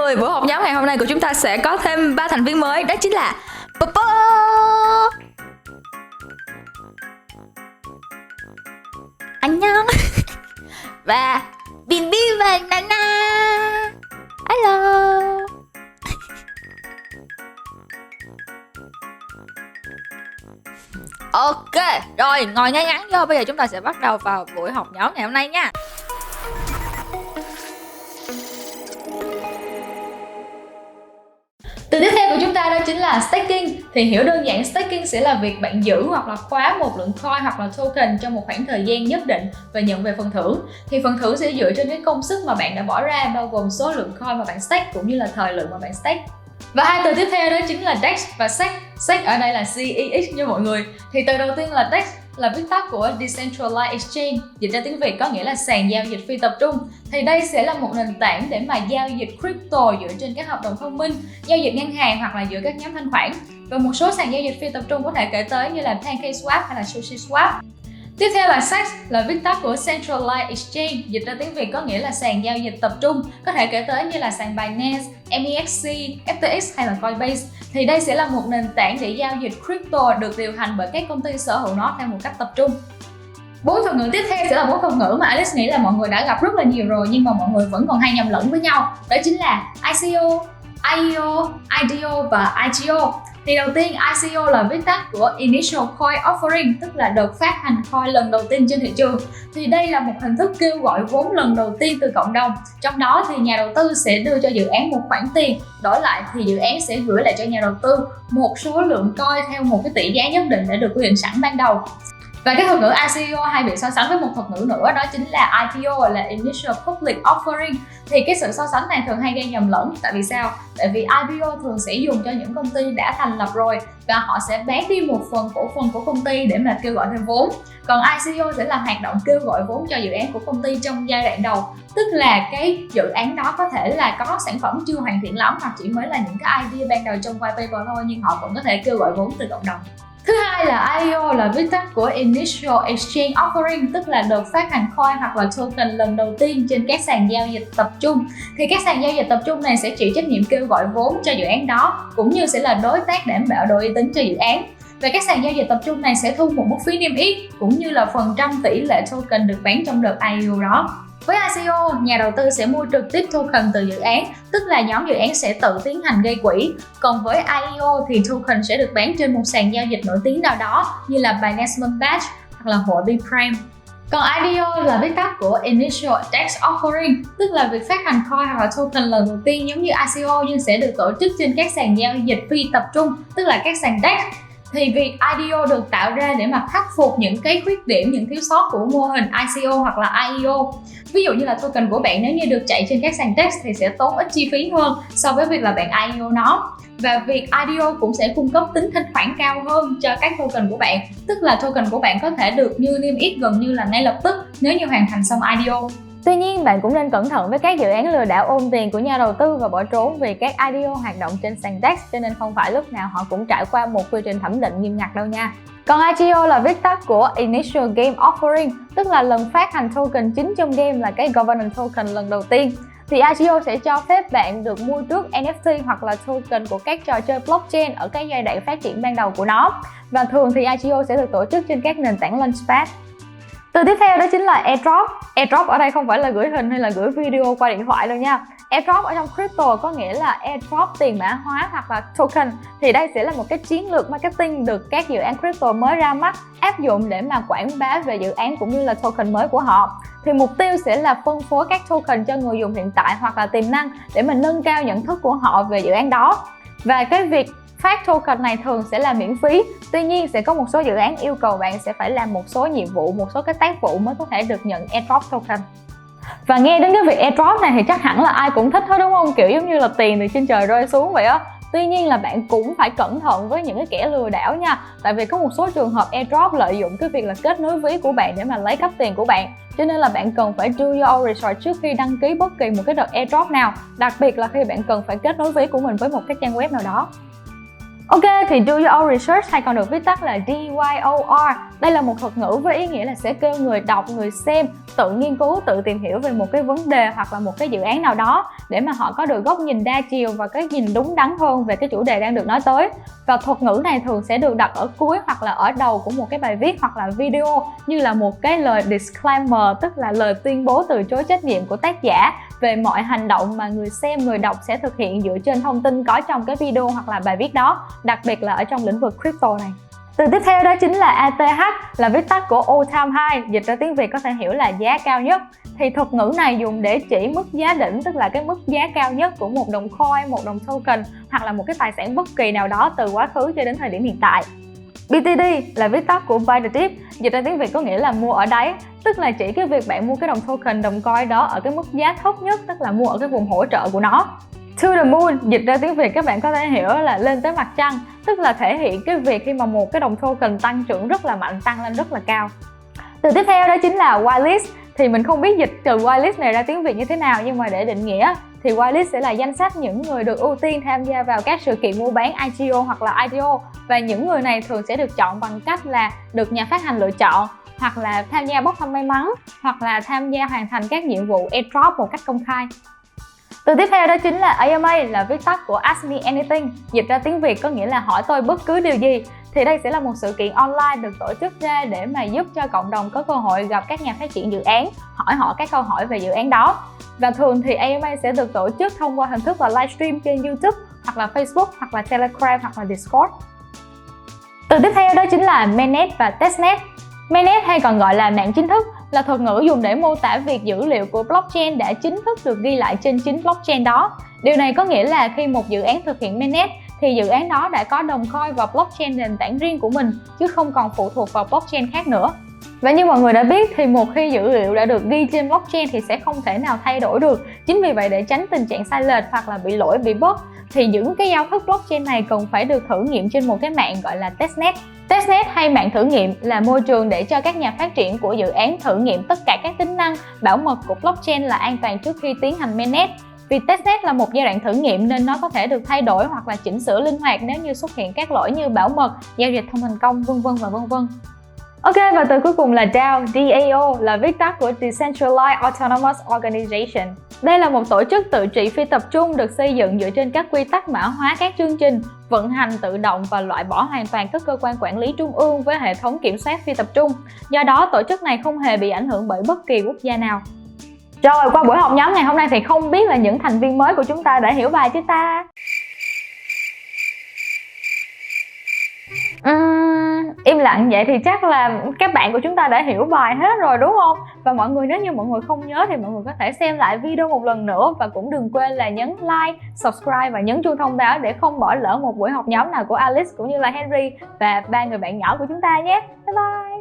người, buổi họp nhóm ngày hôm nay của chúng ta sẽ có thêm 3 thành viên mới, đó chính là Popo, 안녕 và Bimbi và Nana. Hello. Ok, rồi ngồi ngay ngắn vô, bây giờ chúng ta sẽ bắt đầu vào buổi họp nhóm ngày hôm nay nha. Từ tiếp theo của chúng ta đó chính là staking. Thì hiểu đơn giản, staking sẽ là việc bạn giữ hoặc là khóa một lượng coin hoặc là token trong một khoảng thời gian nhất định và nhận về phần thưởng. Thì phần thưởng sẽ dựa trên cái công sức mà bạn đã bỏ ra, bao gồm số lượng coin mà bạn stake cũng như là thời lượng mà bạn stake. Và hai từ tiếp theo đó chính là DEX và SEC. SEC ở đây là CEX nha mọi người. Thì từ đầu tiên là DEX là viết tắt của Decentralized Exchange, dịch ra tiếng Việt có nghĩa là sàn giao dịch phi tập trung. Thì đây sẽ là một nền tảng để mà giao dịch crypto dựa trên các hợp đồng thông minh, giao dịch ngân hàng hoặc là giữa các nhóm thanh khoản. Và một số sàn giao dịch phi tập trung có thể kể tới như là PancakeSwap hay là SushiSwap. Tiếp theo là SEX là viết tắt của Centralized Exchange, dịch ra tiếng Việt có nghĩa là sàn giao dịch tập trung, có thể kể tới như là sàn Binance, MEXC, FTX hay là Coinbase. Thì đây sẽ là một nền tảng để giao dịch crypto được điều hành bởi các công ty sở hữu nó theo một cách tập trung. 4 thuật ngữ tiếp theo sẽ là 4 thuật ngữ mà Alice nghĩ là mọi người đã gặp rất là nhiều rồi nhưng mà mọi người vẫn còn hay nhầm lẫn với nhau. Đó chính là ICO, IEO, IDO và IGO. Thì đầu tiên ICO là viết tắt của Initial Coin Offering, tức là đợt phát hành coin lần đầu tiên trên thị trường. Thì đây là một hình thức kêu gọi vốn lần đầu tiên từ cộng đồng. Trong đó thì nhà đầu tư sẽ đưa cho dự án một khoản tiền, đổi lại thì dự án sẽ gửi lại cho nhà đầu tư một số lượng coin theo một cái tỷ giá nhất định đã được quy định sẵn ban đầu. Và cái thuật ngữ ICO hay bị so sánh với một thuật ngữ nữa, đó chính là IPO là Initial Public Offering. Thì cái sự so sánh này thường hay gây nhầm lẫn. Tại vì sao? Tại vì IPO thường sẽ dùng cho những công ty đã thành lập rồi và họ sẽ bán đi một phần cổ phần của công ty để mà kêu gọi thêm vốn. Còn ICO sẽ là hoạt động kêu gọi vốn cho dự án của công ty trong giai đoạn đầu, tức là cái dự án đó có thể là có sản phẩm chưa hoàn thiện lắm hoặc chỉ mới là những cái idea ban đầu trong white paper thôi, nhưng họ vẫn có thể kêu gọi vốn từ cộng đồng. Thứ hai là IEO là viết tắt của Initial Exchange Offering, tức là đợt phát hành coin hoặc là token lần đầu tiên trên các sàn giao dịch tập trung. Thì các sàn giao dịch tập trung này sẽ chịu trách nhiệm kêu gọi vốn cho dự án đó, cũng như sẽ là đối tác đảm bảo độ uy tín cho dự án. Và các sàn giao dịch tập trung này sẽ thu một mức phí niêm yết cũng như là phần trăm tỷ lệ token được bán trong đợt IEO đó. Với ICO, nhà đầu tư sẽ mua trực tiếp token từ dự án, tức là nhóm dự án sẽ tự tiến hành gây quỹ. Còn với IEO thì token sẽ được bán trên một sàn giao dịch nổi tiếng nào đó như là Binance Badge hoặc là hội Bprime. Còn IDO là viết tắt của Initial DEX Offering, tức là việc phát hành coin hoặc là token lần đầu tiên giống như ICO nhưng sẽ được tổ chức trên các sàn giao dịch phi tập trung, tức là các sàn DEX. Thì việc IDO được tạo ra để mà khắc phục những cái khuyết điểm, những thiếu sót của mô hình ICO hoặc là IEO. Ví dụ như là token của bạn nếu như được chạy trên các sàn DEX thì sẽ tốn ít chi phí hơn so với việc là bạn IEO nó. Và việc IDO cũng sẽ cung cấp tính thanh khoản cao hơn cho các token của bạn, tức là token của bạn có thể được như niêm yết gần như là ngay lập tức nếu như hoàn thành xong IDO. Tuy nhiên, bạn cũng nên cẩn thận với các dự án lừa đảo ôm tiền của nhà đầu tư và bỏ trốn vì các IDO hoạt động trên sàn DEX, cho nên không phải lúc nào họ cũng trải qua một quy trình thẩm định nghiêm ngặt đâu nha. Còn IGO là viết tắt của Initial Game Offering, tức là lần phát hành token chính trong game là cái Governance Token lần đầu tiên. Thì IGO sẽ cho phép bạn được mua trước NFT hoặc là token của các trò chơi blockchain ở cái giai đoạn phát triển ban đầu của nó. Và thường thì IGO sẽ được tổ chức trên các nền tảng Launchpad. Từ tiếp theo đó chính là airdrop. Airdrop ở đây không phải là gửi hình hay là gửi video qua điện thoại đâu nha. Airdrop ở trong crypto có nghĩa là airdrop tiền mã hóa hoặc là token. Thì đây sẽ là một cái chiến lược marketing được các dự án crypto mới ra mắt áp dụng để mà quảng bá về dự án cũng như là token mới của họ. Thì mục tiêu sẽ là phân phối các token cho người dùng hiện tại hoặc là tiềm năng để mà nâng cao nhận thức của họ về dự án đó. Và cái việc phát token này thường sẽ là miễn phí. Tuy nhiên sẽ có một số dự án yêu cầu bạn sẽ phải làm một số nhiệm vụ, một số cái tác vụ mới có thể được nhận airdrop token. Và nghe đến cái việc airdrop này thì chắc hẳn là ai cũng thích hết đúng không? Kiểu giống như là tiền từ trên trời rơi xuống vậy á. Tuy nhiên là bạn cũng phải cẩn thận với những cái kẻ lừa đảo nha. Tại vì có một số trường hợp airdrop lợi dụng cái việc là kết nối ví của bạn để mà lấy cắp tiền của bạn. Cho nên là bạn cần phải do your own research trước khi đăng ký bất kỳ một cái đợt airdrop nào. Đặc biệt là khi bạn cần phải kết nối ví của mình với một cái trang web nào đó. Ok, thì do your own research hay còn được viết tắt là DYOR Đây là một thuật ngữ với ý nghĩa là sẽ kêu người đọc, người xem tự nghiên cứu, tự tìm hiểu về một cái vấn đề hoặc là một cái dự án nào đó để mà họ có được góc nhìn đa chiều và cái nhìn đúng đắn hơn về cái chủ đề đang được nói tới. Và thuật ngữ này thường sẽ được đặt ở cuối hoặc là ở đầu của một cái bài viết hoặc là video như là một cái lời disclaimer, tức là lời tuyên bố từ chối trách nhiệm của tác giả về mọi hành động mà người xem, người đọc sẽ thực hiện dựa trên thông tin có trong cái video hoặc là bài viết đó, đặc biệt là ở trong lĩnh vực crypto này. Từ tiếp theo đó chính là ATH, là viết tắt của All Time High, dịch ra tiếng Việt có thể hiểu là giá cao nhất. Thì thuật ngữ này dùng để chỉ mức giá đỉnh, tức là cái mức giá cao nhất của một đồng coin, một đồng token hoặc là một cái tài sản bất kỳ nào đó từ quá khứ cho đến thời điểm hiện tại. BTD là viết tắt của Buy the Dip, dịch ra tiếng Việt có nghĩa là mua ở đáy, tức là chỉ cái việc bạn mua cái đồng token, đồng coin đó ở cái mức giá thấp nhất, tức là mua ở cái vùng hỗ trợ của nó. To the moon, dịch ra tiếng Việt các bạn có thể hiểu là lên tới mặt trăng, tức là thể hiện cái việc khi mà một cái đồng token tăng trưởng rất là mạnh, tăng lên rất là cao. Từ tiếp theo đó chính là whitelist. Thì mình không biết dịch từ whitelist này ra tiếng Việt như thế nào, nhưng mà để định nghĩa thì whitelist sẽ là danh sách những người được ưu tiên tham gia vào các sự kiện mua bán ICO hoặc là IDO, và những người này thường sẽ được chọn bằng cách là được nhà phát hành lựa chọn, hoặc là tham gia bốc thăm may mắn, hoặc là tham gia hoàn thành các nhiệm vụ airdrop một cách công khai. Từ tiếp theo đó chính là AMA, là viết tắt của Ask Me Anything, dịch ra tiếng Việt có nghĩa là hỏi tôi bất cứ điều gì. Thì đây sẽ là một sự kiện online được tổ chức ra để mà giúp cho cộng đồng có cơ hội gặp các nhà phát triển dự án, hỏi họ các câu hỏi về dự án đó. Và thường thì AMA sẽ được tổ chức thông qua hình thức là livestream trên YouTube, hoặc là Facebook, hoặc là Telegram, hoặc là Discord. Từ tiếp theo đó chính là mainnet và testnet. Mainnet hay còn gọi là mạng chính thức là thuật ngữ dùng để mô tả việc dữ liệu của blockchain đã chính thức được ghi lại trên chính blockchain đó. Điều này có nghĩa là khi một dự án thực hiện mainnet thì dự án đó đã có đồng coin vào blockchain nền tảng riêng của mình, chứ không còn phụ thuộc vào blockchain khác nữa. Và như mọi người đã biết thì một khi dữ liệu đã được ghi trên blockchain thì sẽ không thể nào thay đổi được. Chính vì vậy để tránh tình trạng sai lệch hoặc là bị lỗi, bị bug thì những cái giao thức blockchain này cần phải được thử nghiệm trên một cái mạng gọi là testnet. Testnet hay mạng thử nghiệm là môi trường để cho các nhà phát triển của dự án thử nghiệm tất cả các tính năng bảo mật của blockchain là an toàn trước khi tiến hành mainnet. Vì testnet là một giai đoạn thử nghiệm nên nó có thể được thay đổi hoặc là chỉnh sửa linh hoạt nếu như xuất hiện các lỗi như bảo mật, giao dịch không thành công, vân vân và vân vân. Ok, và từ cuối cùng là DAO, DAO là viết tắt của Decentralized Autonomous Organization. Đây là một tổ chức tự trị phi tập trung được xây dựng dựa trên các quy tắc mã hóa các chương trình, vận hành tự động và loại bỏ hoàn toàn các cơ quan quản lý trung ương với hệ thống kiểm soát phi tập trung. Do đó, tổ chức này không hề bị ảnh hưởng bởi bất kỳ quốc gia nào. Rồi, qua buổi học nhóm ngày hôm nay thì không biết là những thành viên mới của chúng ta đã hiểu bài chưa ta? Im lặng vậy thì chắc là các bạn của chúng ta đã hiểu bài hết rồi đúng không? Và mọi người, nếu như mọi người không nhớ thì mọi người có thể xem lại video một lần nữa, và cũng đừng quên là nhấn like, subscribe và nhấn chuông thông báo để không bỏ lỡ một buổi học nhóm nào của Alice cũng như là Henry và ba người bạn nhỏ của chúng ta nhé. Bye bye!